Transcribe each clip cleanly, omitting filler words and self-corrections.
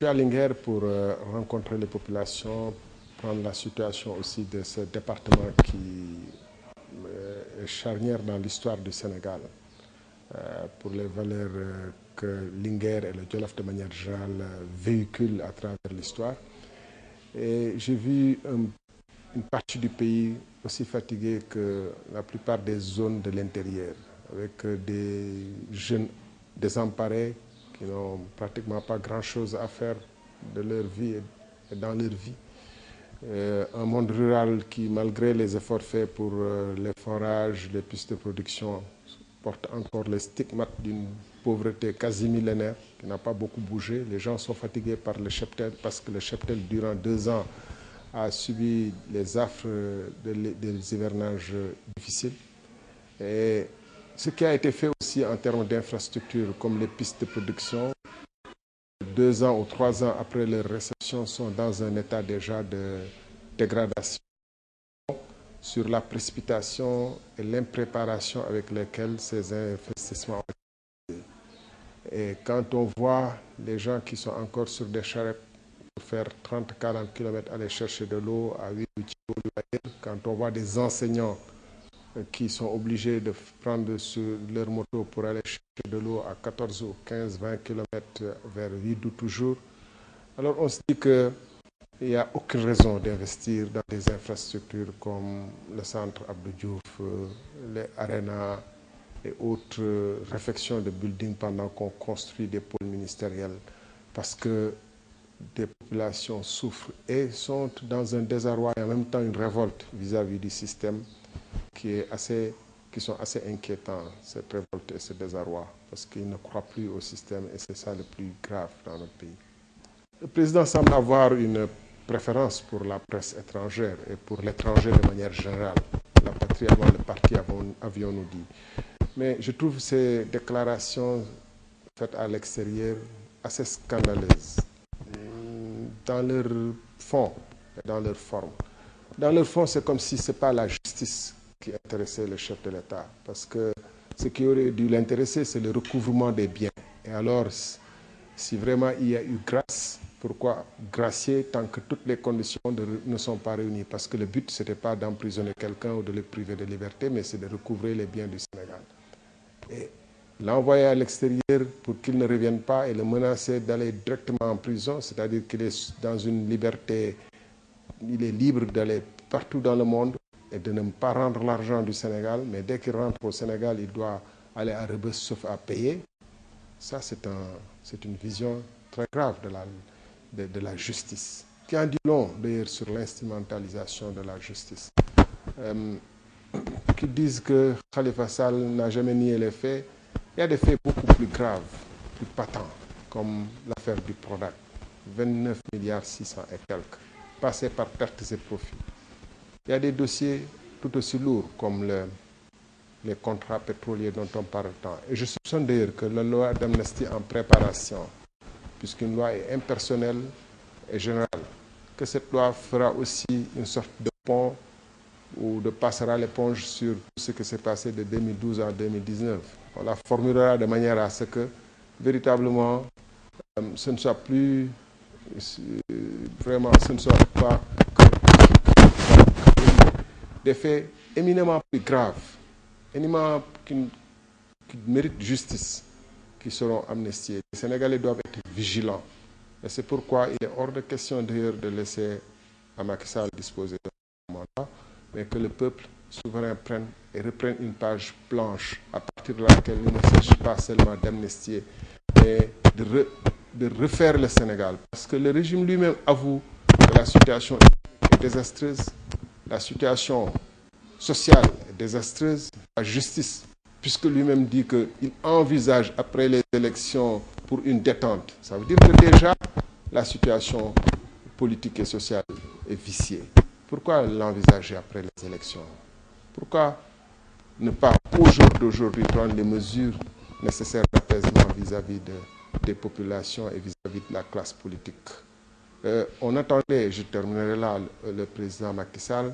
Je suis à Linguère pour rencontrer les populations, prendre la situation aussi de ce département qui est charnière dans l'histoire du Sénégal, pour les valeurs que Linguère et le Jolof de manière générale véhiculent à travers l'histoire. Et j'ai vu une partie du pays aussi fatiguée que la plupart des zones de l'intérieur, avec des jeunes désemparés qui n'ont pratiquement pas grand-chose à faire de leur vie et dans leur vie. Un monde rural qui, malgré les efforts faits pour les forages, les pistes de production, porte encore les stigmates d'une pauvreté quasi millénaire qui n'a pas beaucoup bougé. Les gens sont fatigués par le cheptel parce que le cheptel, durant 2 ans, a subi les affres des hivernages difficiles. Et ce qui a été fait aussi en termes d'infrastructures, comme les pistes de production, 2 ans ou 3 ans après leur réception, sont dans un état déjà de dégradation sur la précipitation et l'impréparation avec lesquelles ces investissements ont été. Et quand on voit les gens qui sont encore sur des charrettes pour faire 30-40 km aller chercher de l'eau à 8 km, quand on voit des enseignants qui sont obligés de prendre sur leur moto pour aller chercher de l'eau à 14 ou 15-20 km vers Vidou toujours, alors on se dit qu'il n'y a aucune raison d'investir dans des infrastructures comme le centre Abdou Diouf, les arénas et autres réfections de buildings pendant qu'on construit des pôles ministériels, parce que des populations souffrent et sont dans un désarroi et en même temps une révolte vis-à-vis du système qui sont assez inquiétants, cette révolte et ce désarroi, parce qu'ils ne croient plus au système et c'est ça le plus grave dans notre pays. Le président semble avoir une préférence pour la presse étrangère et pour l'étranger de manière générale. La patrie avant le parti, avions-nous dit. Mais je trouve ces déclarations faites à l'extérieur assez scandaleuses dans leur fond et dans leur forme. Dans leur fond, c'est comme si ce n'est pas la justice qui intéressait le chef de l'État, parce que ce qui aurait dû l'intéresser, c'est le recouvrement des biens. Et alors, si vraiment il y a eu grâce, pourquoi gracier tant que toutes les conditions ne sont pas réunies? Parce que le but, ce n'était pas d'emprisonner quelqu'un ou de le priver de liberté, mais c'est de recouvrer les biens du Sénégal. Et l'envoyer à l'extérieur pour qu'il ne revienne pas et le menacer d'aller directement en prison, c'est-à-dire qu'il est dans une liberté, il est libre d'aller partout dans le monde et de ne pas rendre l'argent du Sénégal, mais dès qu'il rentre au Sénégal, il doit aller à Rebeuss sauf à payer. Ça, c'est une vision très grave de la justice, qui en dit long d'ailleurs sur l'instrumentalisation de la justice. Qui disent que Khalifa Sall n'a jamais nié les faits. Il y a des faits beaucoup plus graves, plus patents, comme l'affaire du Prodac, 29 milliards 600 et quelques, passés par pertes et profits. Il y a des dossiers tout aussi lourds, comme les contrats pétroliers dont on parle tant. Et je soupçonne d'ailleurs que la loi d'amnistie en préparation, puisqu'une loi est impersonnelle et générale, que cette loi fera aussi une sorte de pont ou de passera l'éponge sur tout ce qui s'est passé de 2012 à 2019. On la formulera de manière à ce que, véritablement, ce ne soit plus, vraiment, ce ne soit pas des faits éminemment plus graves, éminemment qui méritent justice, qui seront amnistiés. Les Sénégalais doivent être vigilants. Et c'est pourquoi il est hors de question d'ailleurs de laisser à Macky Sall disposer de ce mandat, mais que le peuple souverain prenne et reprenne une page blanche à partir de laquelle il ne s'agit pas seulement d'amnistier, mais de refaire le Sénégal. Parce que le régime lui-même avoue que la situation est désastreuse, la situation sociale est désastreuse, la justice, puisque lui-même dit qu'il envisage après les élections pour une détente. Ça veut dire que déjà la situation politique et sociale est viciée. Pourquoi l'envisager après les élections? Pourquoi ne pas aujourd'hui prendre les mesures nécessaires d'apaisement vis-à-vis des populations et vis-à-vis de la classe politique? On attendait, je terminerai là, le président Macky Sall,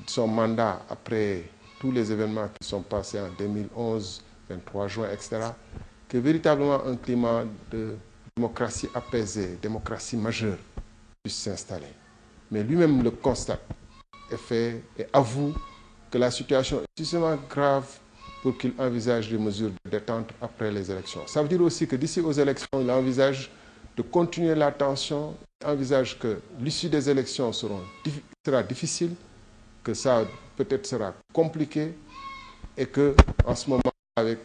son mandat après tous les événements qui sont passés en 2011, 23 juin, etc., que véritablement un climat de démocratie apaisée, démocratie majeure puisse s'installer. Mais lui-même le constate et avoue que la situation est suffisamment grave pour qu'il envisage des mesures de détente après les élections. Ça veut dire aussi que d'ici aux élections, il envisage de continuer la tension, il envisage que l'issue des élections sera difficile, que ça peut-être sera compliqué et que en ce moment, avec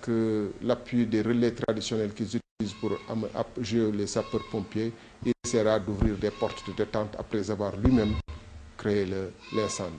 l'appui des relais traditionnels qu'ils utilisent pour jouer les sapeurs-pompiers, il essaiera d'ouvrir des portes de détente après avoir lui-même créé l'incendie.